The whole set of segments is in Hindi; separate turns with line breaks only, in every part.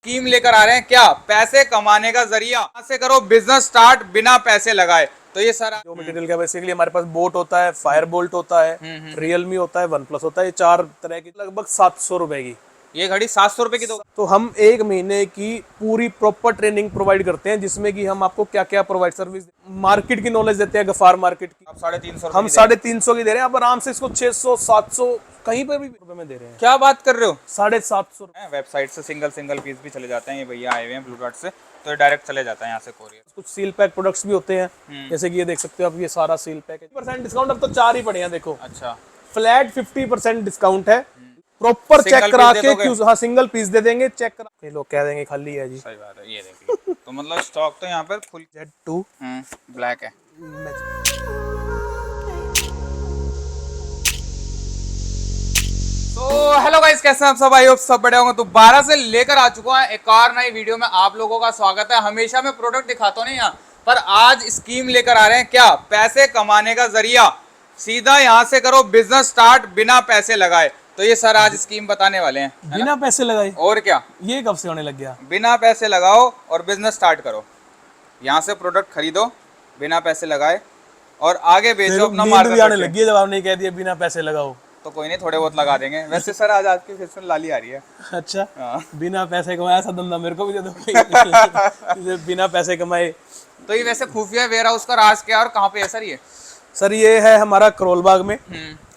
स्कीम लेकर आ रहे हैं क्या, पैसे कमाने का जरिया। यहाँ से करो बिजनेस स्टार्ट बिना पैसे लगाए। तो ये सारा
जो मटेरियल का बेसिकली हमारे पास बोट होता है, फायर बोल्ट होता है, रियलमी होता है, वन प्लस होता है। ये 4 तरह की लगभग 700 रुपए की।
ये घड़ी 700 रुपए की दो।
तो हम 1 महीने की पूरी प्रॉपर ट्रेनिंग प्रोवाइड करते हैं, जिसमें कि हम आपको क्या क्या प्रोवाइड सर्विस, मार्केट की नॉलेज देते हैं, गफार मार्केट की।
आप 350
हम 350 की दे रहे हैं, अब आराम से इसको 600 700 कहीं पर भी रुपए में दे रहे हैं।
क्या बात कर रहे हो।
750
वेबसाइट से सिंगल पीस भी चले जाते हैं। ये भैया आए हुए हैं ब्लू डॉट से, तो ये डायरेक्ट चले जाता है यहाँ से कोरियर।
कुछ सील पैक प्रोडक्ट्स भी होते हैं, जैसे कि ये देख सकते हो आप, ये सारा सील पैक है। 50% डिस्काउंट, अब तो 4 ही पड़े हैं देखो।
अच्छा,
फ्लैट 50% डिस्काउंट है। प्रॉपर चेक
Single
करा
piece दे
के
दोगे?
हाँ, सिंगल पीस दे देंगे, चेक करा के लोग कह देंगे खाली है जी।
सही बात है। ये देखिए तो मतलब स्टॉक तो यहाँ पर फुल
Z2
ब्लैक है। तो हेलो गाइस, कैसे हैं आप सब। आई होप सब बढ़िया होंगे। दोबारा से लेकर आ चुका है एक और नई वीडियो में, आप लोगों का स्वागत है। हमेशा मैं प्रोडक्ट दिखाता हूँ नहीं यहाँ पर, आज स्कीम लेकर आ रहे हैं क्या, पैसे कमाने का जरिया। सीधा यहाँ से करो बिजनेस स्टार्ट बिना पैसे लगाए। तो ये सर आज स्कीम बताने वाले हैं, है ना?
बिना पैसे लगाए
और क्या,
ये कब से होने लग गया।
बिना पैसे लगाओ और बिजनेस स्टार्ट करो। यहाँ से प्रोडक्ट खरीदो बिना पैसे लगाए और आगे बेचो अपना
नींद भी आने
मार्केट।
लगी है जब आपने कह दिया बिना पैसे लगाओ।
तो कोई नहीं, थोड़े बहुत लगा देंगे। वैसे सर आज आपकी फेस में लाली आ रही है।
अच्छा,
हाँ।
बिना पैसे कमाए ऐसा धंधा मेरे को भी दे दो। बिना पैसे कमाए।
तो ये वैसे खुफिया वेयर हाउस का राज क्या है और कहाँ पे है सर ये।
सर ये है हमारा करोल बाग में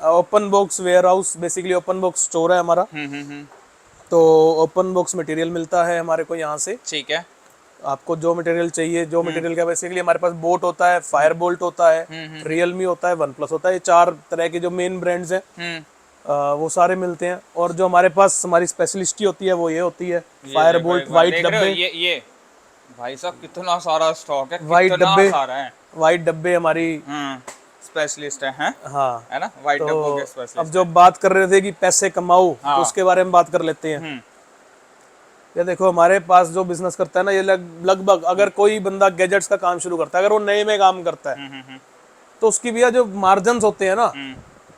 open box warehouse, basically open box store है हमारा। तो ओपन बॉक्स मटेरियल मिलता है हमारे को यहाँ से।
ठीक है।
आपको जो मटेरियल चाहिए, जो मटेरियल का बेसिकली हमारे पास बोट होता है, फायर बोल्ट होता है, रियलमी होता है, वन प्लस होता है। ये 4 तरह के जो मेन ब्रांड्स हैं वो सारे मिलते हैं। और जो हमारे पास हमारी स्पेशलिस्टी होती है वो ये होती है फायर बोल्ट वाइट डब्बे।
ये भाई साहब कितना सारा स्टॉक है,
वाइट
कितना
डब्बे,
सारा है।
वाइट डब्बे हमारी
स्पेशलिस्ट है
हाँ।
है ना, वाइट डब्बों के
तो
स्पेशलिस्ट।
अब जो बात कर रहे थे कि पैसे कमाओ,
हाँ।
तो उसके बारे में बात कर लेते हैं। ये देखो हमारे पास जो बिजनेस करता है ना, ये लगभग अगर कोई बंदा गैजेट्स का काम शुरू करता है, अगर वो नए में काम करता है तो उसकी भैया जो मार्जिन होते हैं ना,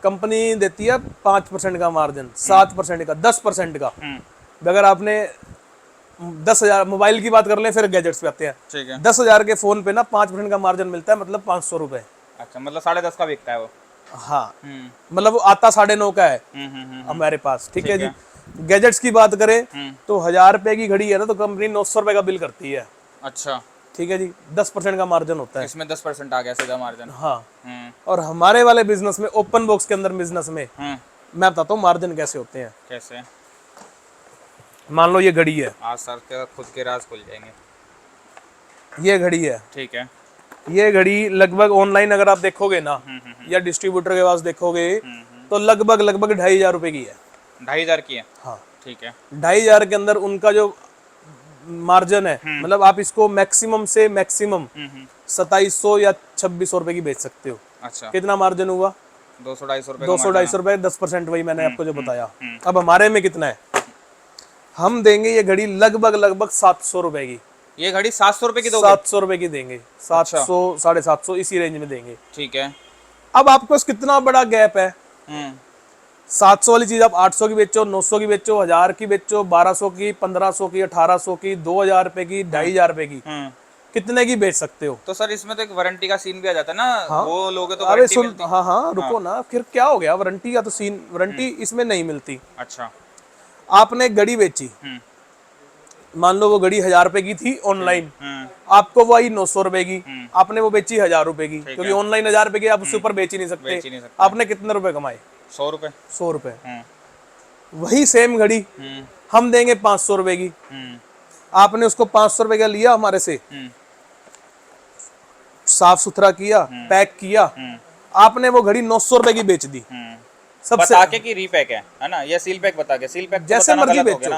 कंपनी देती है 5% का मार्जिन, 7% का, 10% का। अगर आपने 10,000 मोबाइल की बात कर ले, फिर गैजेट्स पे आते हैं।
ठीक है।
10,000 के फोन पे ना 5% का मार्जिन मिलता है, मतलब 500 रुपए।
अच्छा, मतलब 10.5 का बिकता है वो।
हाँ, मतलब वो आता 9.5 का है हमारे पास। ठीक है जी। गैजेट्स की बात करें तो 1000 रुपए की घड़ी है ना, तो कंपनी 900 रुपए का बिल करती है।
अच्छा,
ठीक है जी। 10% का मार्जिन होता है
इसमें 10% आ गया सीधा मार्जिन।
हाँ। और हमारे वाले बिजनेस में, ओपन बॉक्स के अंदर बिजनेस में, मैं बताता हूँ मार्जिन कैसे होते हैं।
कैसे।
मान लो ये घड़ी है,
आज सर के खुद के राज खुल जाएंगे।
ये घड़ी है।
ठीक है।
ये घड़ी लगभग ऑनलाइन अगर आप देखोगे ना, या डिस्ट्रीब्यूटर के पास देखोगे, तो लगभग 2,500 रुपए की है।
2,500 की है।
हाँ,
ठीक है।
2,500 के अंदर उनका जो मार्जिन है, मतलब आप इसको मैक्सिमम से मैक्सिमम 2700 या 2600 रुपए की बेच सकते हो।
अच्छा,
कितना मार्जिन हुआ?
200-250 रुपए।
200-250 रुपए, 10%। वही मैंने आपको जो बताया। अब हमारे में कितना है, हम देंगे ये घड़ी लगभग 700 रुपए की।
ये घड़ी 700 रुपए की दोगे?
700 रुपए की देंगे, 700 750 इसी रेंज में देंगे।
ठीक है।
अब आपके पास कितना बड़ा गैप है। 700 वाली चीज आप 800 की बेचो, 900 की बेचो, 1000 की बेचो, 1200 की, 1500 की, 1800 की, 2000 रुपए की, 2,500 रुपए की, कितने की बेच सकते हो।
तो सर इसमें तो एक वारंटी का सीन भी आ जाता है ना।
हाँ।
वो लोगे तो
अरे
वारंटी
सुन,
मिलती।
हाँ, रुको ना, फिर क्या हो गया, वारंटी का तो सीन, वारंटी इसमें नहीं मिलती।
अच्छा।
आपने घड़ी बेची, मान लो वो घड़ी 1000 रुपए की थी ऑनलाइन, आपको वो आई 900 रुपए की, आपने वो बेची 1000 रुपए की, क्योंकि ऑनलाइन 1000 रुपए की आप उससे ऊपर बेच ही नहीं सकते। आपने कितने रुपए कमाए?
100 रुपए।
100 रुपए। वही सेम घड़ी हम देंगे 500 रुपए की। आपने उसको 500 रुपए का लिया हमारे से, साफ सुथरा किया, पैक किया, आपने वो घड़ी 900 रुपए की बेच दी। सबसे
बता के कि रीपैक है ना, या सील पैक बता के। सील पैक
जैसे मर्जी बेचो,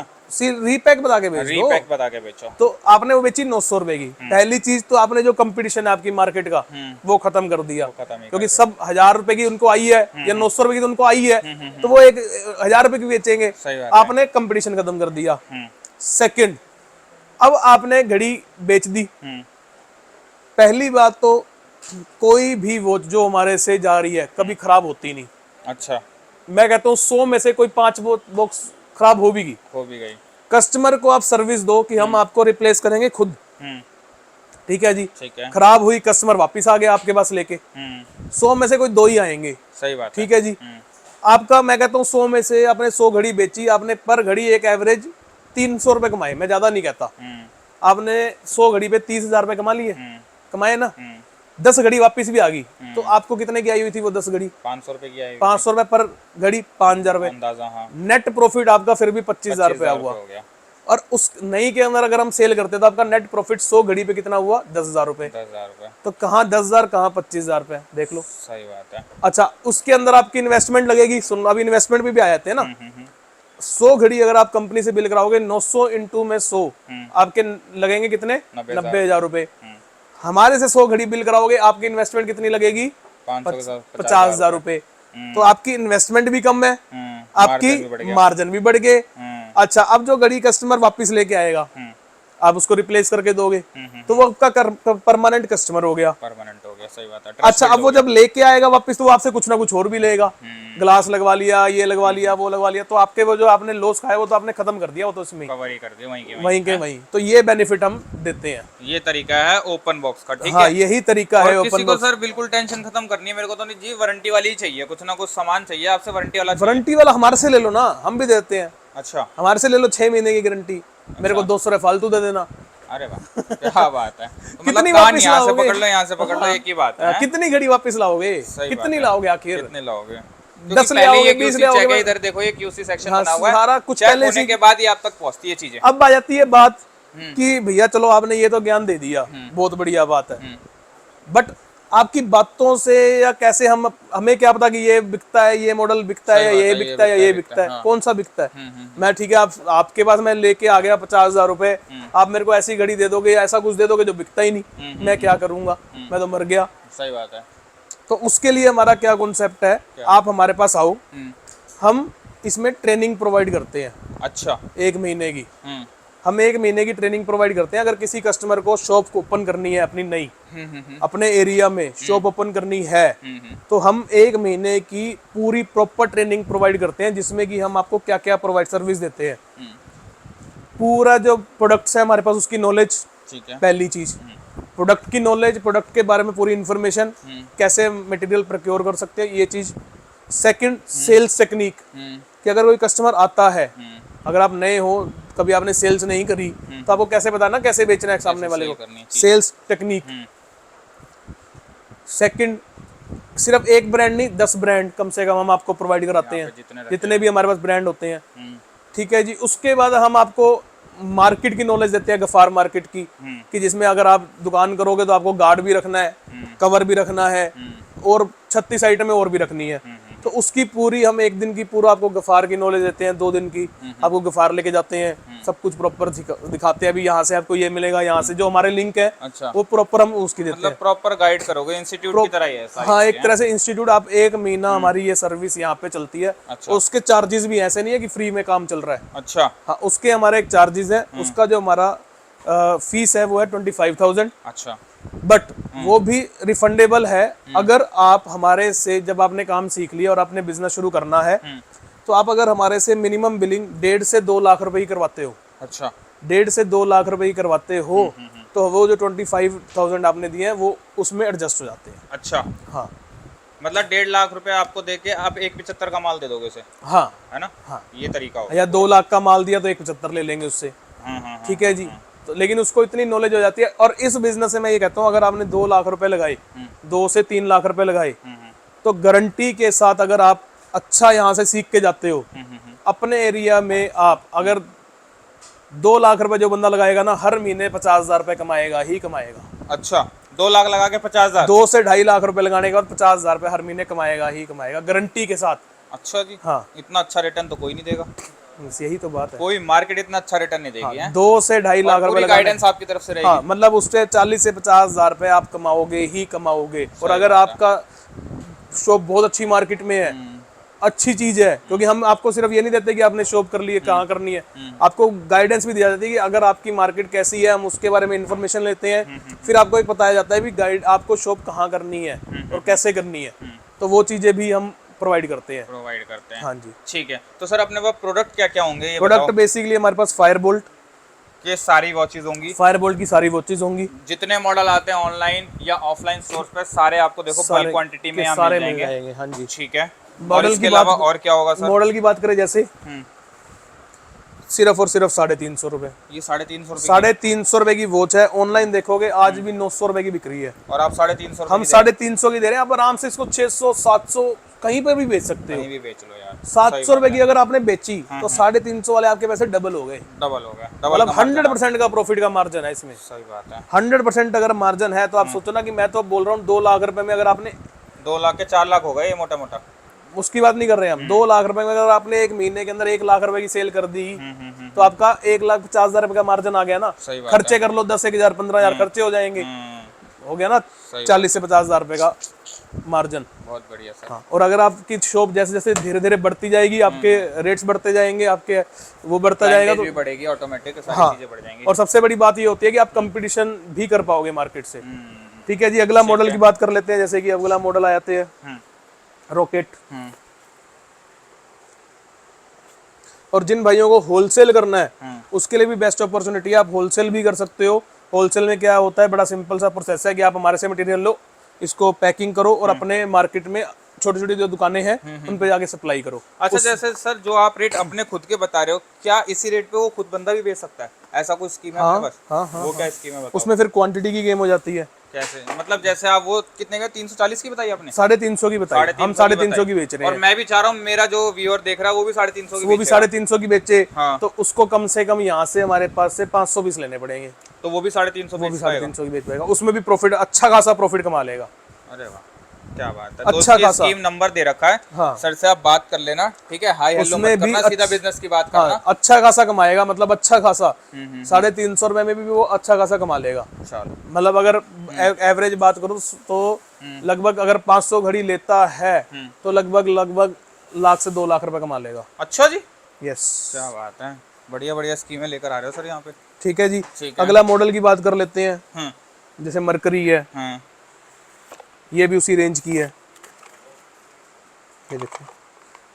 रीपैक बता के बेच दो।
रीपैक बता के बेचो।
तो आपने वो बेची 900 रुपए की। पहली चीज तो आपने जो कंपटीशन है आपकी मार्केट का, वो खत्म कर दिया, क्योंकि सब 1000 रुपए की उनको आई है या 900 रुपए की तो उनको आई है, तो वो एक 1000 रुपए की बेचेंगे। आपने कंपटीशन खत्म कर दिया। सेकंड, अब आपने घड़ी बेच दी। पहली बात तो कोई भी वॉच जो हमारे से जा रही है कभी खराब होती नहीं।
अच्छा।
मैं कहता हूँ 100 में से कोई 5 बॉक्स खराब हो भी गई। कस्टमर को आप सर्विस दो कि हम आपको रिप्लेस करेंगे खुद, ठीक है जी।
ठीक है।
खराब हुई, कस्टमर वापस आ गया आपके पास लेके, 100 में से कोई 2 ही आएंगे।
सही बात
ठीक है जी। आपका मैं कहता हूँ 100 में से आपने 100 घड़ी बेची, आपने पर घड़ी एक एवरेज 300 रुपए कमाए, मैं ज्यादा नहीं कहता। आपने 100 घड़ी पे 30,000 रुपए कमा लिए, कमाए ना। 10 घड़ी वापस भी आ गई तो आपको कितने की आई हुई थी वो 10 घड़ी?
500 रुपए की आई।
500 रुपए पर घड़ी, 5,000 रुपए
अंदाजा। हाँ।
नेट प्रॉफिट आपका फिर भी 25,000 रुपया हुआ।
हो गया।
और उस नई के अंदर अगर हम सेल करते तो आपका नेट प्रॉफिट 100 घड़ी पे कितना हुआ? 10,000 रुपए।
10,000 रुपए।
तो कहाँ 10,000 कहाँ 25,000 रुपए, देख लो।
सही बात है।
अच्छा, उसके अंदर आपकी इन्वेस्टमेंट लगेगी। सुन, अभी इन्वेस्टमेंट भी आ जाते हैं ना। 100 घड़ी अगर आप कंपनी से बिल कराओगे, 900 इंटू में 100 आपके लगेंगे कितने? 90,000 रुपए। हमारे से 100 घड़ी बिल कराओगे, आपकी इन्वेस्टमेंट कितनी लगेगी? 50,000 रुपए। तो आपकी इन्वेस्टमेंट भी कम है, आपकी मार्जिन भी बढ़ गए। अच्छा, अब जो घड़ी कस्टमर वापस लेके आएगा, आप उसको रिप्लेस करके दोगे तो वो आपका परमानेंट कस्टमर हो गया।
परमानेंट हो गया। सही बात है।
अच्छा, अब वो जब लेके आएगा वापस तो वो आपसे कुछ ना कुछ और भी लेगा। ग्लास लगवा लिया, ये लगवा लिया, वो लगवा लिया, तो आपके वो जो आपने लॉस खाया वो तो आपने खत्म कर दिया, वो तो उसमें
कवर ही कर दिया
वहीं के वहीं। तो ये बेनिफिट हम देते हैं।
ये तरीका है ओपन बॉक्स का। ठीक
हाँ,
है।
यही तरीका है
किसी
ओपन
को
बॉक्स।
सर बिल्कुल टेंशन खत्म करनी है, मेरे को तो नहीं जी, वारंटी वाली ही चाहिए, कुछ ना कुछ सामान चाहिए आपसे वारंटी वाला।
वारंटी वाला हमारे से ले लो ना, हम भी देते हैं।
अच्छा,
हमारे से ले लो 6 महीने की गारंटी, मेरे को 200 रुपए फालतू दे देना।
अरे वाह, क्या बात है। तो मतलब
कितनी
कान
वापस
यहाँ से
लाओगे?
पकड़ लो, यहाँ से पकड़ लो, एक ही बात है।
कितनी घड़ी वापस लाओगे? कितनी लाओगे आखिर?
कितने लाओगे?
10 ले आओगे, 20 ले आओगे।
इधर देखो ये QC सेक्शन
हाँ,
बना हुआ है,
सारा कुछ
चेक
पहले
होने
से
के बाद ही आप तक पहुंचती है चीजें।
अब आ जाती है बात कि भैया चलो आपने ये तो ज्ञान दे दिया, बहुत बढ़िया बात है, बट आपकी बातों से या कैसे हमें क्या पता कि ये बिकता है, ये मॉडल बिकता है, ये बिकता है, ये बिकता है, कौन सा बिकता है? मैं ठीक है, आपके पास मैं लेके आ गया 50,000 रुपए, आप मेरे को ऐसी घड़ी दे दोगे या ऐसा कुछ दे दोगे जो बिकता ही नहीं, मैं क्या करूंगा? मैं तो मर गया।
सही बात है।
तो उसके लिए हमारा क्या कॉन्सेप्ट है, आप हमारे पास आओ, हम इसमें ट्रेनिंग प्रोवाइड करते हैं।
अच्छा।
1 महीने की हम 1 महीने की ट्रेनिंग प्रोवाइड करते हैं। अगर किसी कस्टमर को शॉप ओपन करनी है अपनी नई, अपने एरिया में शॉप ओपन करनी है, तो हम 1 महीने की पूरी प्रॉपर ट्रेनिंग प्रोवाइड करते हैं, जिसमें कि हम आपको क्या क्या प्रोवाइड सर्विस देते हैं। पूरा जो प्रोडक्ट्स है हमारे पास उसकी नॉलेज,
ठीक है।
पहली चीज प्रोडक्ट की नॉलेज, प्रोडक्ट के बारे में पूरी इन्फॉर्मेशन, कैसे मटेरियल प्रोक्योर कर सकते हैं, ये चीज। सेकंड, सेल्स टेक्निक, कि अगर कोई कस्टमर आता है, अगर आप नए हो, कभी आपने सेल्स नहीं करी, तो आपको कैसे पता ना कैसे बेचना है सामने वाले को। Sales technique. सेकंड, सिर्फ एक ब्रांड नहीं, 10 ब्रांड कम से कम हम आपको प्रोवाइड कराते हैं, जितने भी हमारे पास ब्रांड होते हैं। ठीक है जी। उसके बाद हम आपको मार्केट की नॉलेज देते हैं, गफार मार्केट की, कि जिसमें अगर आप दुकान करोगे तो आपको गार्ड भी रखना है, कवर भी रखना है, और 36 आइटमें और भी रखनी है। तो उसकी पूरी हम 1 दिन की पूरा आपको गफार की नॉलेज देते हैं, 2 दिन की आपको गफार लेके जाते हैं, सब कुछ प्रॉपर दिखाते हैं। अभी यहाँ से आपको ये मिलेगा, यहाँ से जो हमारे लिंक है,
अच्छा,
वो प्रॉपर हम उसकी देते हैं।
प्रॉपर गाइड करोगे, इंस्टीट्यूट की तरह ही है सारी
हाँ, एक तरह से इंस्टीट्यूट। आप 1 महीना हमारी ये सर्विस यहाँ पे चलती है।
अच्छा।
उसके चार्जेस भी ऐसे नहीं है कि फ्री में काम चल रहा है।
अच्छा।
हाँ, उसके हमारे एक चार्जेस है। उसका जो हमारा फीस है वो है 25,000।
अच्छा।
बट वो भी रिफंडेबल है। अगर आप हमारे से, जब आपने काम सीख लिया और आपने बिजनेस शुरू करना है, तो आप अगर हमारे से मिनिमम बिलिंग 1.5 से 2 लाख रुपए ही करवाते हो,
अच्छा,
1.5 से 2 लाख रुपए ही करवाते हो, तो वो जो 25,000 आपने दिए हैं वो उसमें एडजस्ट हो जाते हैं।
अच्छा।
हाँ,
मतलब 1.5 लाख रुपए आपको देके आप 1.75 का माल दे दोगे उसे,
हाँ,
है ना?
हाँ।
ये तरीका होगा।
या 2 लाख का माल दिया तो 1.75 ले लेंगे उससे। ठीक है जी। तो लेकिन उसको इतनी नॉलेज हो जाती है। और इस बिजनेस से मैं ये कहता हूँ, अगर आपने 2 लाख रुपए लगाए, 2 से 3 लाख रुपए लगाए, तो गारंटी के साथ अगर आप अच्छा यहाँ से सीख के जाते हो, अपने एरिया में आप अगर 2 लाख रुपए जो बंदा लगाएगा ना, हर महीने 50,000 रुपए कमाएगा ही कमाएगा।
अच्छा, 2 लाख लगा के 50,000?
2 से 2.5 लाख रुपए लगाने के बाद 50,000 रुपए हर महीने कमाएगा ही कमाएगा, गारंटी के साथ।
अच्छा जी।
हाँ,
इतना अच्छा रिटर्न तो कोई नहीं देगा।
बस यही तो बात है।
कोई मार्केट इतना अच्छा रिटर्न नहीं देगी।
हाँ, 2 से 2.5 लाख रुपए
गाइडेंस आपकी तरफ से रहेगी।
हाँ, मतलब उससे 40 से 50,000 रुपए आप कमाओगे ही कमाओगे। और अगर आपका शॉप बहुत अच्छी मार्केट में है, अच्छी चीज है, क्योंकि हम आपको सिर्फ ये नहीं देते कि आपने शॉप कर ली है, कहाँ करनी है, आपको गाइडेंस भी दिया जाती है कि अगर आपकी मार्केट कैसी है, हम उसके बारे में इंफॉर्मेशन लेते हैं। फिर आपको एक बताया जाता है भी गाइड आपको शॉप कहाँ करनी है और कैसे करनी है। तो वो चीजें भी हम प्रोवाइड करते हैं।
प्रोवाइड करते हैं।
हाँ जी।
ठीक है, तो सर अपने पास प्रोडक्ट क्या क्या होंगे ये
प्रोडक्ट
बताओ।
बेसिकली हमारे पास फायर बोल्ट,
ये सारी वॉचेज होंगी,
फायर बोल्ट की सारी वॉचेज होंगी।
जितने मॉडल आते हैं ऑनलाइन या ऑफलाइन सोर्स पे सारे आपको देखो बल्क क्वांटिटी में यहाँ
सारे
मिल
मिल
जाएंगे।
जाएंगे। हाँ जी।
ठीक है, और
मॉडल
इसके
की
अलावा
बात,
और क्या होगा सर?
मॉडल की बात करें जैसे
हम्म,
सिर्फ और सिर्फ 350 रुपए।
ये 350 रुपए
350 रुपए की वॉच है, ऑनलाइन देखोगे आज भी 900 रुपए की बिक रही है,
और आप 350 रुपए
हम 350 की दे रहे हैं। आप आराम से इसको 600 700 कहीं पर भी बेच सकते हो।
कहीं भी बेच लो यार।
700 रुपए की अगर आपने बेची तो 350 वाले आपके पैसे डबल हो गए।
डबल हो गया, डबल
मतलब 100% का प्रॉफिट का मार्जिन है इसमें।
सही बात है।
100% अगर मार्जिन है तो आप सोचो ना कि मैं तो बोल रहा हूँ 2 लाख रुपए में अगर आपने
2 लाख के 4 लाख हो गए ये मोटा मोटा।
उसकी बात नहीं कर रहे हैं हम, 2 लाख रुपए में अगर आपने एक महीने के अंदर 1 लाख रुपए की सेल कर दी तो आपका 1,50,000 रुपए का मार्जिन आ गया ना।
सही बात
खर्चे कर लो 10 1,000 15,000 खर्चे हो जाएंगे, हो गया ना 40 से 50,000 रुपए का मार्जिन।
बहुत बढ़िया सर।
हाँ, और अगर आपकी शॉप जैसे जैसे धीरे धीरे बढ़ती जाएगी, आपके रेट्स बढ़ते जाएंगे, आपके वो बढ़ता जाएगा तो
भी बढ़ेगी ऑटोमेटिक, सारी चीजें बढ़ जाएंगी।
और सबसे बड़ी बात ये होती है कि आप कंपटीशन भी कर पाओगे मार्केट से। ठीक है जी, अगला मॉडल की बात कर लेते हैं। जैसे कि अगला मॉडल आते हैं रॉकेट। और जिन भाइयों को होलसेल करना है उसके लिए भी बेस्ट अपॉर्चुनिटी है, आप होलसेल भी कर सकते हो। होलसेल में क्या होता है, बड़ा सिंपल सा प्रोसेस है कि आप हमारे से मटेरियल लो, इसको पैकिंग करो और अपने मार्केट में छोटी छोटी जो दुकानें हैं उन पे जाके सप्लाई करो।
अच्छा, जैसे सर जो आप रेट अपने खुद के बता रहे हो, क्या इसी रेट पे वो खुद बंदा भी बेच सकता है? ऐसा कोई स्कीम है अपने पास?
हाँ,
वो क्या स्कीम है बताओ?
उसमें फिर क्वांटिटी की गेम हो जाती है।
कैसे मतलब? जैसे आप वो कितने का 340 की बताई आपने?
350 की बताई, हम 350 की बेच रहे हैं।
और मैं भी चाह रहा हूँ मेरा जो व्यूअर देख रहा है वो भी 350 की,
वो भी 350 की बेचे।
हाँ।
तो उसको कम से कम यहाँ से हमारे पास से 500 पीस लेने पड़ेंगे,
तो वो भी 350
वो भी 350 की बेच पाएगा। उसमें भी प्रॉफिट, अच्छा खासा प्रॉफिट कमा लेगा।
अरे वाह, क्या बात है।
अच्छा खासा
स्कीम नंबर दे रखा है।
हाँ।
सर से आप बात कर लेना, ठीक है? हाई हेलो मत करना, सीधा बिजनेस की बात करना।
अच्छा खासा कमाएगा, मतलब अच्छा खासा 350 रुपए में भी वो अच्छा खासा कमा लेगा। मतलब अगर एवरेज बात करूँ तो लगभग अगर 500 घड़ी लेता है तो लगभग 1 से 2 लाख रुपए कमा लेगा।
अच्छा जी,
यस,
क्या बात है। बढ़िया बढ़िया स्कीमें लेकर आ रहे हो सर यहाँ पे।
ठीक है जी। अगला मॉडल की बात कर लेते हैं। जैसे मरकरी है, ये भी उसी रेंज की है। ये देखो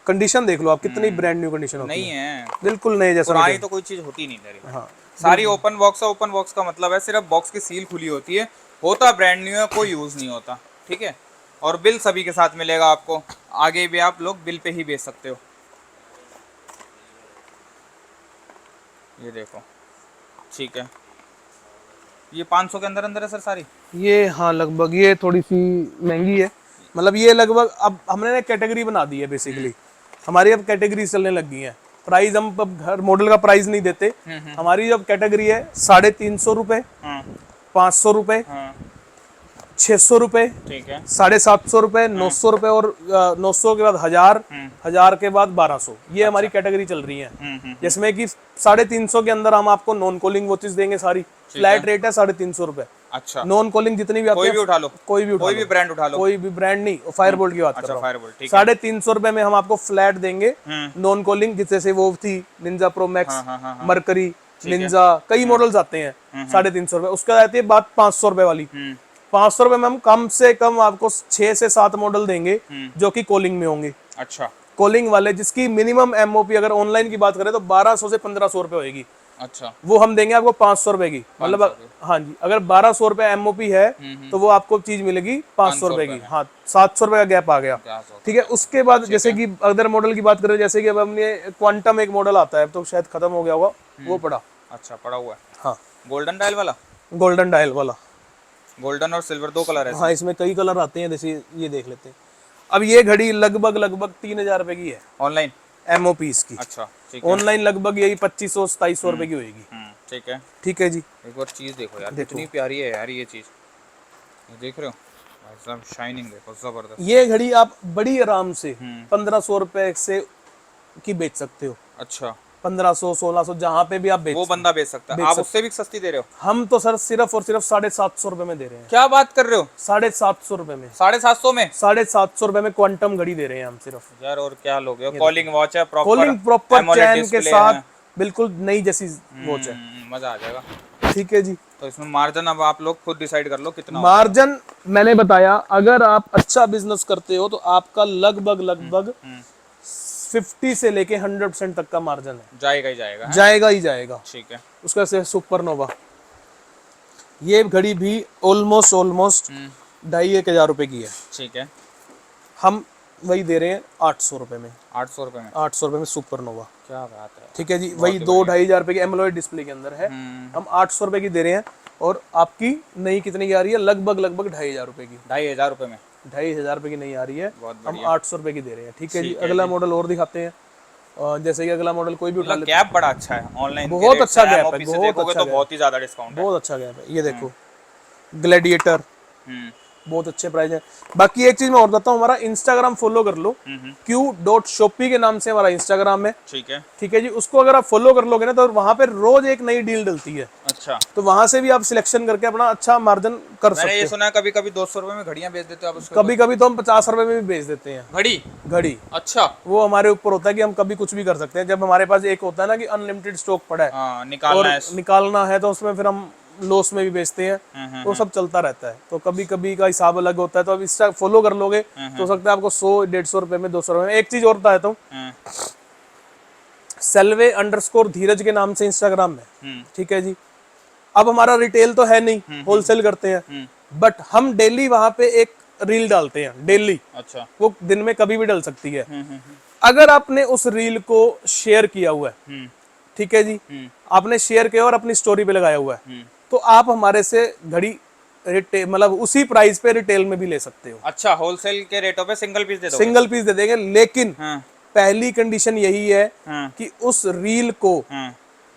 कंडीशन देख लो आप, कितनी ब्रांड न्यू कंडीशन होती
नहीं है,
बिल्कुल नहीं, जैसे
पुरानी तो कोई चीज होती नहीं मेरी।
हाँ,
सारी ओपन बॉक्स है। ओपन बॉक्स का मतलब है सिर्फ बॉक्स की सील खुली होती है, होता ब्रांड न्यू है, कोई यूज नहीं होता। ठीक है, और बिल सभी के साथ मिलेगा आपको, आगे भी आप लोग बिल पे ही बेच सकते हो। ये देखो, ठीक है, ये 500 के अंदर अंदर है सर सारी
ये। हाँ लगभग, ये थोड़ी सी महंगी है, मतलब ये लगभग अब हमने ना कैटेगरी बना दी है बेसिकली। हमारी अब कैटेगरी चलने लग गई है। प्राइस हम अब हर मॉडल का प्राइस नहीं देते। हमारी जब कैटेगरी है 350 रुपए, 500 रुपए, 600 रुपए,
ठीक है,
750 रुपए, 900 रुपए और 900 के बाद 1000 के बाद 1200। ये हमारी कैटेगरी चल रही है, जिसमें कि 350 के अंदर हम आपको नॉन कॉलिंग वॉचेस देंगे सारी। फ्लैट रेट है 350 रुपए।
अच्छा,
नॉन कॉलिंग जितनी भी आती है,
कोई भी उठा लो,
कोई भी
कोई भी ब्रांड उठा लो,
कोई भी ब्रांड नहीं, फायर बोल्ट की बात कर रहा हूँ।
फायरबोल्ट, ठीक है।
350 रुपए में हम आपको फ्लैट देंगे नॉन कॉलिंग, जैसे वो थी Ninja pro max, mercury, Ninja, कई मॉडल्स आते हैं। 350 रुपए। उसके बाद आती है बात 500 रुपए वाली। 500 रुपए में हम कम से कम आपको 6 से 7 मॉडल देंगे जो कि कॉलिंग में होंगे।
अच्छा,
कॉलिंग वाले जिसकी मिनिमम एमओपी अगर ऑनलाइन की बात करें तो 1200 से 1500 रुपए होगी।
अच्छा,
वो हम देंगे आपको 500 रुपए की। मतलब हाँ जी, अगर 1200 रुपए एमओपी है तो वो आपको चीज मिलेगी 500 रुपए की। हाँ, 700 रुपए का गैप आ गया। ठीक है, उसके बाद जैसे कि अदर मॉडल की बात करें, जैसे कि अब हमने क्वांटम एक मॉडल आता है, अब तो शायद खत्म हो गया होगा, वो पड़ा।
अच्छा, पड़ा हुआ है।
हाँ,
गोल्डन डायल वाला,
गोल्डन डायल वाला।
गोल्डन और सिल्वर 2 कलर है।
हाँ, इसमें कई कलर आते हैं, जैसे ये देख लेते हैं। अब ये घड़ी लगभग 3000 रुपए की है
ऑनलाइन
एमओपी इसकी।
अच्छा, ठीक है।
ऑनलाइन लगभग यही 2500-2700 रुपए की होगी।
ठीक है,
ठीक है जी।
एक और चीज देखो यार, कितनी प्यारी है यार ये चीज, ये देख रहे हो भाई साहब, शाइनिंग देखो, जबरदस्त।
ये घड़ी आप बड़ी आराम से 1500 रुपए से की बेच सकते हो।
अच्छा,
1500-1600 जहाँ पे भी आप बेच,
वो बंदा बेच सकता है, आप उससे भी सस्ती दे रहे हो?
हम तो सर सिर्फ और सिर्फ 750 रुपए में दे रहे हैं।
क्या बात कर रहे हो?
750 रुपए में,
750 में,
750 रुपए में क्वांटम घड़ी दे रहे हैं हम सिर्फ।
यार और क्या लोगे? कॉलिंग वॉच है,
कॉलिंग प्रॉपर चैन के साथ, बिल्कुल नई जैसी वॉच है।
मजा आ जाएगा।
ठीक है जी।
तो इसमें मार्जिन अब आप लोग खुद डिसाइड कर लो कितना होगा।
मार्जिन मैंने बताया, अगर आप अच्छा बिजनेस करते हो तो आपका लगभग लगभग 50 से लेके 100% तक का मार्जिन है,
जाएगा ही जाएगा, है?
जाएगा ही जाएगा।
ठीक है।
उसका से सुपरनोवा, ये घड़ी भी ऑलमोस्ट 2,500-1,000 रुपए की है।
ठीक है।
हम वही दे रहे हैं 800 रुपए में,
800 रुपये में।
800 रुपए में सुपरनोवा।
क्या बात है।
ठीक है जी, वही 2-2,500 रुपए की एमोलेड डिस्प्ले के अंदर है। हम 800 रुपए की दे रहे हैं, और आपकी नई कितने की आ रही है? लगभग लगभग 2,500 रुपए की।
2,500 रुपये में।
2,500 रुपए की नहीं आ रही है,
बहुत
हम 800 रुपए की दे रहे हैं। ठीक है जी,
ठीक है
अगला
जी।
मॉडल और दिखाते हैं। जैसे कि अगला मॉडल कोई भी उठा
मतलब
लेते
गैप बड़ा अच्छा है ऑनलाइन,
बहुत अच्छा गैप है,
बहुत
बहुत
देखोगे
अच्छा
तो
गैप
बहुत ही ज्यादा डिस्काउंट है।
बहुत अच्छा गैप है। ये देखो ग्लैडिएटर,
हम्म
बहुत अच्छे प्राइस है। बाकी एक चीज मैं और बताता हूँ, हमारा इंस्टाग्राम फॉलो कर लो, q.shopee के नाम से हमारा इंस्टाग्राम है।
ठीक है।
ठीक है जी, उसको अगर आप फॉलो कर लोगे ना तो वहां पे रोज एक नई डील डलती है,
अच्छा,
तो वहां से भी आप सिलेक्शन करके अपना अच्छा मार्जिन कर
मैंने
सकते
ये
हो।
सुना है कभी कभी 200 रुपये में घड़ियां बेच देते हो आप उसके
कभी कभी तो हम 50 रुपए में भी बेच देते हैं
घड़ी।
घड़ी।
अच्छा।
वो हमारे ऊपर होता है कि हम कभी कुछ भी कर सकते हैं। जब हमारे पास एक होता है ना कि अनलिमिटेड स्टॉक पड़ा है
हाँ, निकालना
और
है।
निकालना है, तो उसमें फिर हम लॉस में भी बेचते हैं, तो सब चलता रहता है। तो कभी कभी का हिसाब अलग होता है, तो अब इसका फॉलो कर लोगे तो हो सकता है आपको 100-150 रुपए में, 200 रुपए में। एक चीज और बताता हूँ, selve_धीरज के नाम से इंस्टाग्राम में। ठीक है जी, अब हमारा रिटेल तो है नहीं, होलसेल करते हैं, बट हम डेली वहां पे एक रील डालते हैं डेली।
अच्छा।
वो दिन में कभी भी डल सकती है। अगर आपने उस रील को शेयर किया हुआ है, ठीक है जी, आपने शेयर किया और अपनी स्टोरी पे लगाया हुआ है, तो आप हमारे से घड़ी मतलब उसी प्राइस पे रिटेल में भी ले सकते हो।
अच्छा, होलसेल के रेटों पे सिंगल पीस दे दोगे?
सिंगल पीस दे देंगे, लेकिन
हाँ।
पहली कंडीशन यही है
हाँ।
कि उस रील को,
हाँ।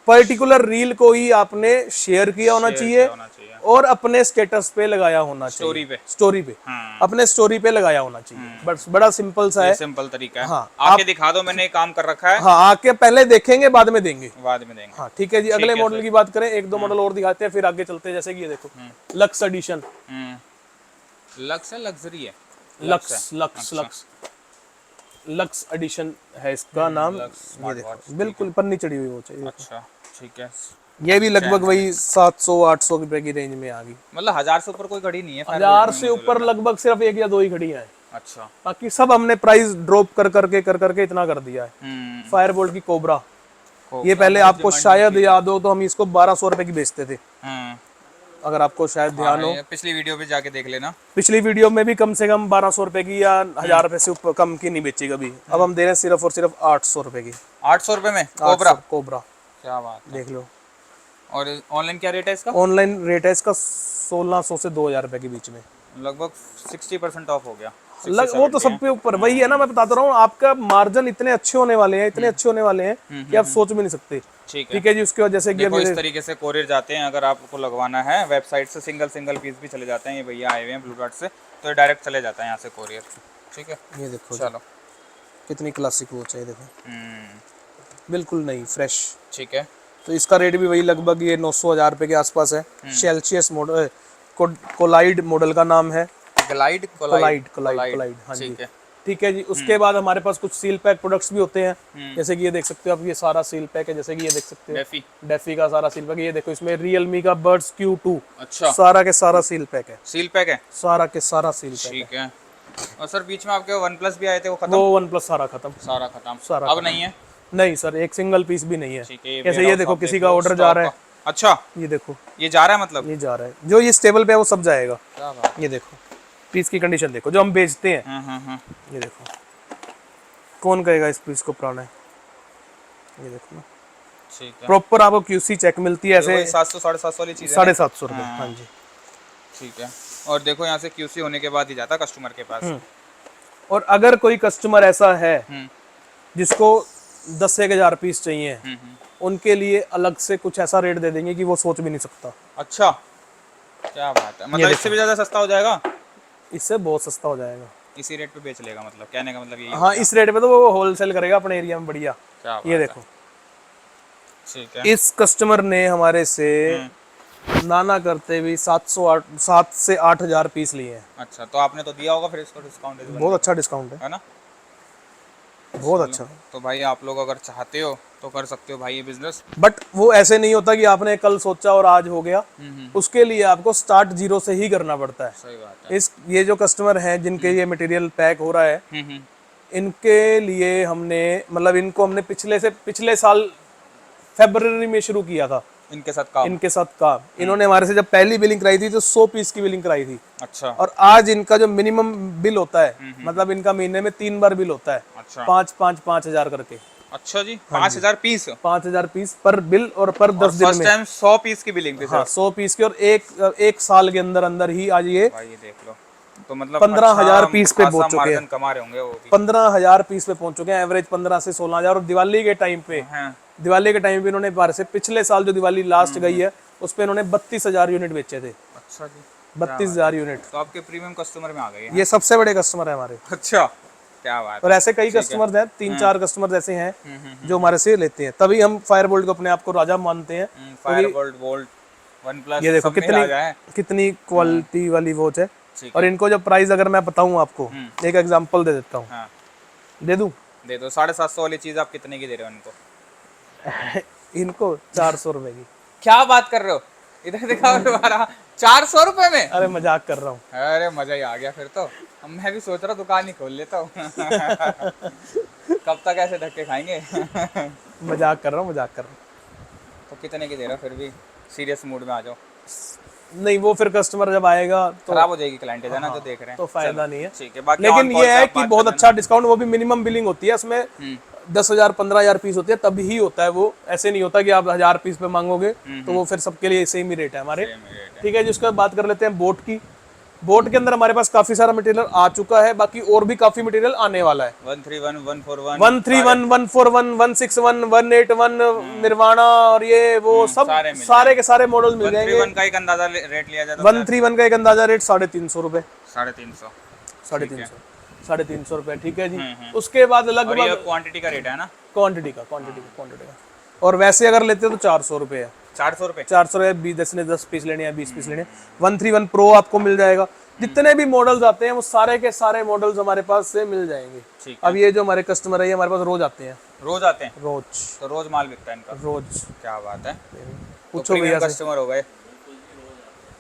पर्टिकुलर रील को ही आपने शेयर किया होना
शेयर
चाहिए
किया होना चाहिए।
और अपने स्टेटस पे लगाया होना चाहिए,
स्टोरी पे।
स्टोरी पे,
हाँ।
अपने स्टोरी पे लगाया होना चाहिए। बस बड़ा सिंपल सा
ये
है।
सिंपल तरीका है।
हाँ,
आके दिखा दो, मैंने ये काम कर रखा है।
हाँ, आके पहले देखेंगे बाद में देंगे।
बाद में देंगे।
हाँ, ठीक है जी। अगले मॉडल की बात करें, एक दो मॉडल और दिखाते हैं, फिर आगे चलते हैं। जैसे कि ये देखो, लक्स एडिशन।
लक्स है, लग्जरी है?
Lux lux lux lux edition है इसका नाम। ये देखो, बिल्कुल पन्नी चढ़ी हुई वो चाहिए।
अच्छा, ठीक है।
ये भी लगभग वही 700-800 रुपए की रेंज में आ गई।
मतलब 1000 से ऊपर कोई घड़ी नहीं है?
1000 से ऊपर लगभग सिर्फ 1 या 2 ही घड़ियां हैं।
अच्छा।
बाकी सब हमने प्राइस ड्रॉप कर करके इतना कर दिया है। फायरबोल्ट की कोबरा, ये पहले आपको शायद याद हो तो हम इसको 1200 रुपए की बेचते थे, अगर आपको शायद ध्यान हो।
पिछली वीडियो पे जाके देख लेना।
पिछली वीडियो में भी कम से कम 1200 रुपए की या 1000 रुपए से ऊपर कम की नहीं बेची कभी। अब हम दे रहे हैं सिर्फ और सिर्फ 800 रुपए की।
800 रुपए में कोबरा?
कोबरा,
क्या बात है।
देख लो।
और ऑनलाइन क्या रेट है इसका?
ऑनलाइन रेट है इसका 1600 से 2000 रुपए के बीच में।
लगभग 60% ऑफ हो गया।
वो तो सब पे ऊपर वही है ना, मैं बताता रहा हूँ, आपका मार्जिन इतने अच्छे होने वाले हैं, इतने अच्छे होने वाले हैं कि आप सोच भी नहीं सकते।
ठीक है।
ठीक है जी, उसके बाद जैसे कि
देखो इस तरीके से कोरियर जाते हैं। अगर आपको लगवाना है वेबसाइट से, सिंगल पीस भी चले जाते हैं। ये भैया आए हुए हैं ब्लू डॉट से, तो ये डायरेक्ट चले जाता है यहाँ से कोरियर। ठीक है,
ये देखो
चलो
कितनी क्लासिक वॉच है, देखो बिल्कुल नई फ्रेश।
ठीक है।
तो इसका रेट भी वही लगभग ये 900-1000 रुपए के आसपास है। सेल्सियस मॉडल, कोलाइड मॉडल का नाम है।
कोलाइड।
हाँ जी। ठीक है जी। उसके बाद हमारे पास कुछ सील पैक प्रोडक्ट्स भी होते हैं, जैसे कि ये देख सकते हो आप, ये सारा सील पैक है। जैसे कि ये देख सकते हो डेफी का सारा सील पैक। ये देखो, इसमें रियलमी का बर्ड्स Q2,
अच्छा,
सारा के सारा सील पैक है।
सील पैक है,
सारा के सारा सील पैक।
ठीक है। और सर बीच में आपके वन प्लस भी आए थे, वो खत्म?
वो वन प्लस सारा खत्म।
सारा अब नहीं है?
नहीं सर, एक सिंगल पीस भी नहीं है।
ठीक
जैसे ये देखो, किसी का ऑर्डर जा रहा है।
अच्छा,
ये देखो,
ये जा रहा है, मतलब
ये जा रहा है। जो ये स्टेबल पे है वो सब जाएगा।
क्या बात।
ये देखो पीस की कंडीशन देखो, जो हम बेचते हैं। ये देखो, कौन कहेगा इस पीस को पुराना है? ये देखो ना,
ठीक है।
प्रॉपर आपको QC चेक मिलती है ऐसे।
700-750 वाली चीज है।
750 रुपए। हाँ जी,
ठीक है। और देखो यहाँ से QC होने के बाद ही जाता कस्टमर के पास।
और अगर कोई कस्टमर ऐसा है जिसको 10,000 पीस चाहिए, उनके लिए अलग से कुछ ऐसा रेट दे देंगे कि वो सोच भी नहीं सकता।
अच्छा, क्या बात है। मतलब इससे भी ज्यादा सस्ता हो जाएगा?
इससे बहुत सस्ता हो जाएगा।
इसी रेट पे बेच लेगा, मतलब कहने का मतलब यही।
हाँ, इस रेट पे तो वो होलसेल करेगा अपने एरिया में, बढ़िया। ये देखो,
ठीक है।
इस कस्टमर ने हमारे से नाना करते हुए 7 से 8,000 पीस लिए हैं।
अच्छा, तो आपने तो दिया होगा फिर इसको डिस्काउंट?
बहुत अच्छा डिस्काउंट है
ना?
बहुत अच्छा।
तो भाई आप लोग अगर चाहते हो तो कर सकते हो भाई ये बिजनेस।
बट वो ऐसे नहीं होता कि आपने कल सोचा और आज हो गया। उसके लिए आपको स्टार्ट जीरो से ही करना पड़ता है।
सही बात है।
ये जो कस्टमर हैं जिनके ये मटेरियल पैक हो रहा है,
हम्म।
इनके लिए हमने मतलब इनको हमने पिछले साल फरवरी में शुरू किया था
इनके साथ काम।
इनके साथ काम। इन्होंने हमारे से जब पहली बिलिंग कराई थी तो 100 पीस की बिलिंग कराई थी।
अच्छा।
और आज इनका जो मिनिमम बिल होता है, मतलब इनका महीने में 3 बार बिल होता है,
अच्छा।
5,000 करके।
अच्छा जी, 5,000 पीस।
5,000 पीस पर बिल और पर 10 दिन
फर्स्ट
में।
टाइम 100 पीस की बिलिंग थी
हाँ,
सर।
100 पीस की। और एक साल के अंदर अंदर ही आज ये
भाई ये देख लो, तो मतलब
15,000
अच्छा
पीस पे
खासा
पहुंच चुके हैं।
मार्जिन कमा रहे होंगे वो भी।
15,000 पीस पे पहुंच चुके हैं, एवरेज 15 से 16,000। और दिवाली के टाइम पे,
हाँ।
इन्होंने बाहर से पिछले साल जो दिवाली लास्ट गई है उस पे इन्होंने 32,000 यूनिट बेचे थे।
अच्छा जी।
32,000 यूनिट।
तो आपके प्रीमियम कस्टमर में आ गए हैं।
ये सबसे बड़े कस्टमर है हमारे।
अच्छा, क्या बात
और
है।
ऐसे कई कस्टमर्स हैं, 3-4 कस्टमर्स ऐसे हैं जो हमारे से लेते हैं। तभी हम फायरबोल्ट को अपने आप को राजा मानते हैं।
फायरबोल्ट, बोल्ट, वन प्लस
ये देखो
सब में राजा है।
कितनी क्वालिटी वाली वॉच है।
ठीक
और
है।
इनको जो प्राइस अगर मैं बताऊं आपको, एक एग्जांपल दे देता हूँ।
हाँ
दे दूं?
दे दो। 750 वाली चीज आप कितने की दे रहे हो इनको?
इनको 400 रुपए की।
क्या बात कर रहे हो? इधर दिखाओ दोबारा। 400 रुपए में?
अरे मजाक कर रहा हूँ।
अरे मजा ही आ गया फिर तो। अब मैं भी सोच रहा हूँ दुकान ही खोल लेता हूँ। कब तक ऐसे धक्के खाएंगे?
मजाक कर रहा हूँ।
तो कितने की दे रहे हो फिर भी? सीरियस मूड में आ जाओ।
नहीं, वो फिर कस्टमर जब आएगा तो
खराब हो जाएगी क्लाइंटेज है ना, जो देख रहे हैं।
तो फायदा नहीं है।
ठीक है, बाकी
लेकिन
on call
ये
से
है
आप
कि
बात
बहुत
कर
अच्छा डिस्काउंट, वो भी मिनिमम बिलिंग होती है उसमें। 10,000 15,000 पीस होती है तभी ही होता है वो। ऐसे नहीं होता कि आप 1,000 पीस पे मांगोगे तो वो फिर सबके लिए सेम ही रेट है हमारे।
Same ही rate है।
ठीक है, जिसका बात कर लेते हैं बोट की। बोट के अंदर हमारे पास काफी सारा मटेरियल आ चुका है, बाकी और भी काफी मटेरियल आने वाला है।
131, 141,
131, 141, 161, 181, निर्वाणा और ये वो सब
सारे मिल
सारे के सारे मॉडल मिल जाएंगे।
131 का एक अंदाजा रेट लिया जाए तो
131 का एक अंदाजा रेट 350 रुपए।
350।
350, 350 रुपए। ठीक है जी। उसके बाद
और ये
लगभग
क्वांटिटी का रेट है ना?
क्वांटिटी का। और वैसे अगर लेते हो तो 400 रुपए है।
400 रुपए।
400 रुपए, 10 पीस लेने हैं, 20 पीस लेने हैं। 131 प्रो आपको मिल जाएगा। जितने भी मॉडल्स आते हैं वो सारे के सारे मॉडल्स हमारे पास से मिल जाएंगे।
ठीक है।
अब ये जो हमारे कस्टमर है, ये हमारे पास रोज आते हैं।
रोज आते हैं?
रोज
तो रोज माल बिकता है इनका?
रोज।
क्या बात है।
पूछो भैया से।
कस्टमर हो गए,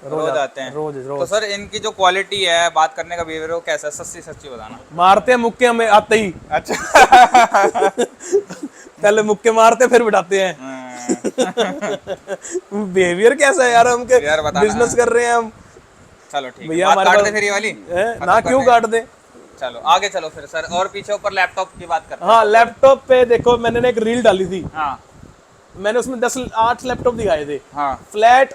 रोज आते हैं।
रोज
तो सर इनकी जो क्वालिटी है, बात करने का बिहेवियर वो कैसा है? सच्ची सच्ची बताना।
मारते हैं मुक्के हमें आते ही।
अच्छा।
पहले मुक्के मारते फिर बिठाते हैं। बिहेवियर कैसा है यार, हम के
यार बताना।
बिजनेस कर रहे हैं हम।
चलो ठीक है,
भैया
बात
हमारे
काट
पास
दे फिर ये वाली।
ना क्यों काट दे।
चलो आगे चलो फिर सर, और पीछे ऊपर लैपटॉप की बात करते हैं।
हाँ, लैपटॉप पे देखो, मैंने ना एक रील डाली थी।
हाँ
मैंने उसमें 8 लैपटॉप दिखाए थे।
हाँ।
फ्लैट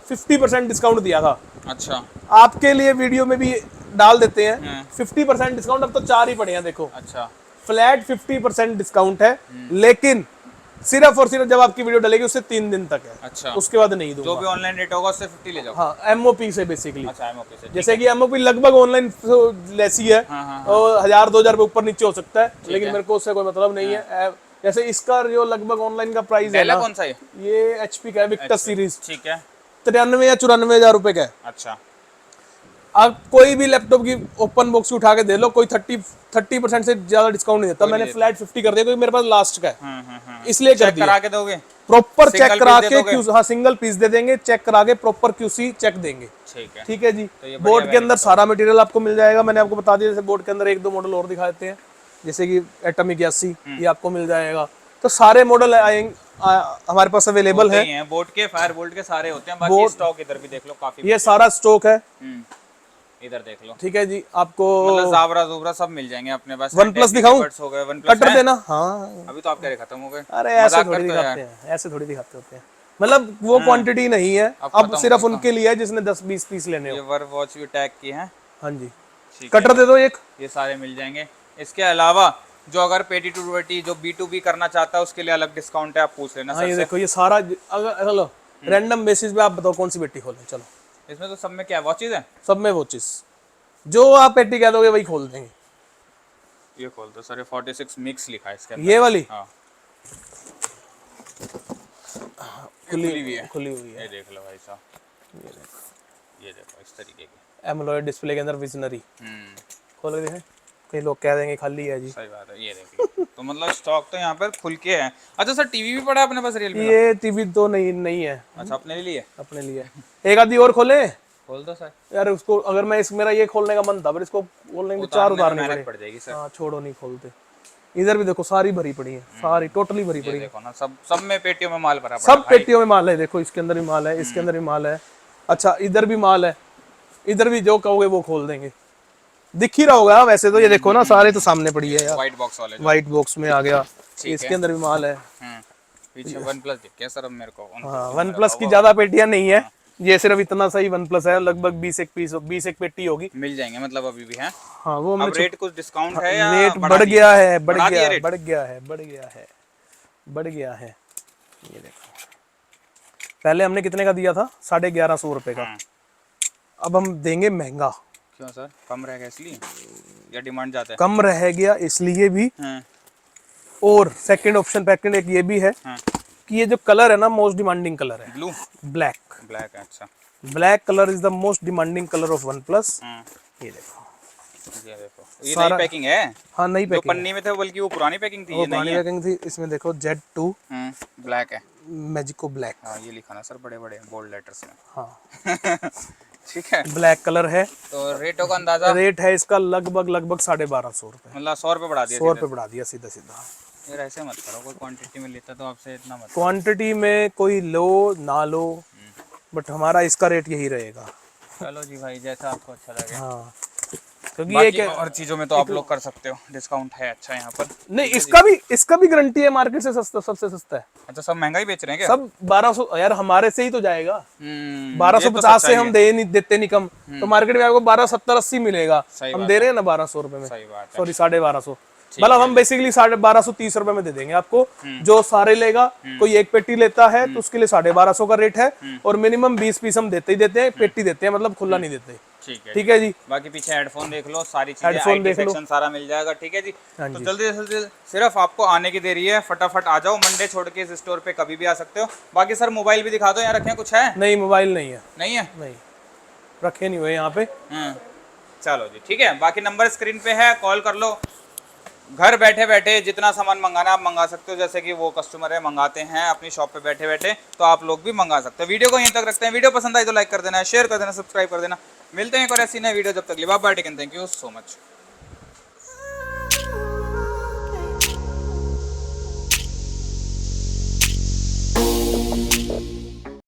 50% डिस्काउंट दिया था।
अच्छा
आपके लिए वीडियो में भी डाल देते हैं 50% डिस्काउंट। अब तो 4 ही पड़े हैं देखो।
अच्छा।
फ्लैट 50% डिस्काउंट है, लेकिन सिर्फ और सिर्फ जब आपकी वीडियो डलेगी उससे 3 दिन तक है।
अच्छा।
उसके बाद नहीं
जो
दूंगा।
भी ऑनलाइन रेट होगा उससे 50 ले जाओ।
हाँ, एमओपी से बेसिकली।
अच्छा एमओपी से।
जैसे कि एमओपी लगभग ऑनलाइन लेसी है, और 1,000-2,000 रुपए ऊपर नीचे हो सकता है, लेकिन मेरे को उससे कोई मतलब नहीं है। जैसे इसका जो लगभग ऑनलाइन का प्राइस है ना,
कौन सा है?
ये एचपी का है, विक्टस सीरीज।
ठीक है।
93 या 94,000 रुपए का है।
अच्छा।
आप कोई भी लैपटॉप की ओपन बॉक्स उठा के दे लो, कोई 30% से ज्यादा डिस्काउंट नहीं देता। मैंने फ्लैट 50 कर दिया क्योंकि मेरे पास लास्ट का है, इसलिए कर दिया।
करा के दोगे?
प्रॉपर
Single
चेक करा
piece दे
के
दोगे?
हाँ, सिंगल पीस दे देंगे, चेक करा के प्रॉपर क्यूसी चेक देंगे।
ठीक है।
ठीक है जी।
तो ये
बोर्ड के अंदर सारा मटेरियल आपको मिल जाएगा। मैंने आपको बता दिया, जैसे बोर्ड के अंदर 1-2 मॉडल और दिखा देते हैं, जैसे कि एटॉमिक 81, ये आपको मिल जाएगा। तो सारे मॉडल हमारे पास अवेलेबल है।
बोर्ड के, फायर बोल्ट के सारे होते हैं। बाकी स्टॉक इधर भी देख लो, काफी
ये सारा स्टॉक है।
इधर देख लो।
ठीक है जी। आपको
मतलब जाबरा जुबरा सब मिल जाएंगे अपने पास।
वन प्लस दिखाऊं?
हो गए वन प्लस
कटर देना। हाँ,
अभी तो आपके खत्म हो गए।
अरे ऐसे थोड़ी दिखाते हैं, ऐसे थोड़ी दिखाते होते हैं। मतलब वो क्वांटिटी नहीं है, अब सिर्फ उनके लिए है जिसने 10-20 पीस लेने हो।
ये वर वॉच भी टैग की है।
हाँ जी। कटर दे दो एक।
ये सारे मिल जाएंगे। इसके अलावा जो अगर पेटी टू पेटी जो B2B करना चाहता है उसके लिए अलग डिस्काउंट है, आप पूछ लेना।
हाँ, ये देखो, ये सारा अगर चलो रैंडम बेसिस पे आप बताओ कौन सी पेटी खोलें। चलो,
इसमें तो सब में क्या वॉचेज है?
सब में वॉचेस, जो आप पेटी कह दोगे वही खोल देंगे।
ये खोल दो सर, 46 मिक्स लिखा है इसके अंदर।
ये वाली
हाँ
खुली
हुई है।
खुली हुई है।
ये देख लो भाई साहब, ये देखो इस तरीके की
एमोलेड डिस्प्ले के अंदर विजनरी। खोल के देखें। कई लोग कह देंगे खाली है जी।
सही बात है, ये देखिए तो मतलब स्टॉक तो यहाँ पर खुल के है। अच्छा सर, टीवी भी पड़ा है अपने पास रियलमी का?
ये टीवी तो नहीं है,
अच्छा, अपने लिए?
अपने लिए। एक आधी और खोले
खोल दो सर।
यार उसको, अगर मैं इस मेरा ये खोलने का मन था, पर इसको खोलने में 4 उतारने
मेहनत
पड़े।
पड़ जाएगी सर।
हाँ छोड़ो, नहीं खोलते। इधर भी देखो सारी भरी पड़ी है, सारी टोटली भरी
ये
पड़ी है।
देखो ना, सब में पेटियों में माल भरा पड़ा
सब
है भाई।
पेटियों में माल है, देखो इसके अंदर भी माल है, इसके अंदर भी माल है। अच्छा इधर भी माल है, इधर भी जो कहोगे वो खोल देंगे, दिख ही रहा होगा वैसे तो। ये देखो ना सारे तो सामने पड़ी है यार,
व्हाइट बॉक्स वाले जो।
व्हाइट बॉक्स में आ गया।
ठीक
इसके
है।
अंदर भी माल है।
पीछे वन प्लस दिख गया सर अब मेरे को।
हाँ वन प्लस की ज्यादा पेटियां नहीं है, ये सिर्फ इतना सही वन प्लस है, लगभग 20 एक पीस, 20 एक पेटी होगी।
मिल जाएंगे मतलब अभी भी है?
हाँ वो
अब रेट कुछ डिस्काउंट है या
रेट
बढ़ा
बढ़
दिया?
गया है, बढ़
बढ़ा दिया
गया,
रेट?
बढ़ गया है, बढ़ गया है, बढ़ गया है। ये देखो, पहले हमने कितने का दिया था? 1150 रुपए का। अब हम देंगे महंगा।
क्यों सर, कम रह गया इसलिए या डिमांड ज्यादा है?
कम रह गया इसलिए भी,
हाँ,
और सेकंड ऑप्शन पैकेट एक ये भी है
हाँ।
कि ये जो कलर है ना, मोस्ट डिमांडिंग कलर है
ब्लू
ब्लैक।
ब्लैक है, अच्छा।
Black colour is the most demanding colour of one plus.
हाँ,
ये देखो,
ये देखो, ये नई पैकिंग है।
हाँ नई
जो
पैकिंग,
पन्नी में थे बल्कि वो पुरानी पैकिंग थी,
वो
ये
पुरानी
नहीं है।
पैकिंग थी। इसमें देखो Z2
ब्लैक है।
Magico black.
हाँ, ये लिखा ना सर बड़े बड़े बोल्ड लेटर्स में।
हाँ
ठीक है,
ब्लैक कलर है।
तो रेटों का अंदाजा?
रेट है इसका लगभग 1250 रुपए।
मतलब 100 रुपए बढ़ा दिया
100 रुपए बढ़ा दिया सीधा सीधा।
यार ऐसे मत करो, कोई क्वांटिटी में लेता तो आपसे इतना मत।
क्वांटिटी में कोई लो ना लो, बट हमारा इसका रेट यही रहेगा।
चलो जी भाई, जैसा आपको अच्छा लगे।
हाँ क्योंकि ये
बाकी और चीजों में तो आप लोग कर सकते हो, डिस्काउंट है अच्छा यहाँ पर।
नहीं, इसका भी गारंटी है, मार्केट से सस्ता, सबसे सस्ता है।
अच्छा, सब महंगा ही बेच रहे हैं क्या?
सब 1200 यार, हमारे से ही तो जाएगा।
ये
1250
तो
से हम देते नहीं कम, तो मार्केट में आपको 1270-80 मिलेगा।
सही
हम
बात
दे रहे हैं ना 1200 रुपए में,
सही बात है।
सॉरी 1250। मतलब हम बेसिकली 1230 रुपए में दे देंगे आपको। जो सारे लेगा, कोई एक पेटी लेता है तो उसके लिए 1250 का रेट है, और मिनिमम 20 पीस हम देते ही देते हैं, पेटी देते हैं, मतलब खुला नहीं देते। ठीक है जी।
बाकी पीछे हेडफोन देख लो, सारी चीजें,
हेडफोन
आईटी
देख लो,
सेक्शन सारा मिल जाएगा। ठीक है जी,
हाँ
तो
जी।
जल्दी से जल्दी सिर्फ आपको आने की देरी है, फटाफट आ जाओ। मंडे छोड़ के इस स्टोर पे कभी भी आ सकते हो। बाकी सर मोबाइल भी दिखा दो, यहाँ रखे हैं कुछ है?
नहीं मोबाइल नहीं है,
नहीं है?
नहीं रखे नहीं हुए यहाँ पे।
चलो जी, ठीक है। बाकी नंबर स्क्रीन पे है, कॉल कर लो। घर बैठे बैठे जितना सामान मंगाना आप मंगा सकते हो, जैसे कि वो कस्टमर है मंगाते हैं अपनी शॉप पे बैठे बैठे, तो आप लोग भी मंगा सकते हो। वीडियो को यहीं तक रखते हैं। वीडियो पसंद आई तो लाइक कर देना, शेयर कर देना, सब्सक्राइब कर देना। मिलते हैं एक और ऐसी नई वीडियो, जब तक के लिए bye bye, take care, thank you so much.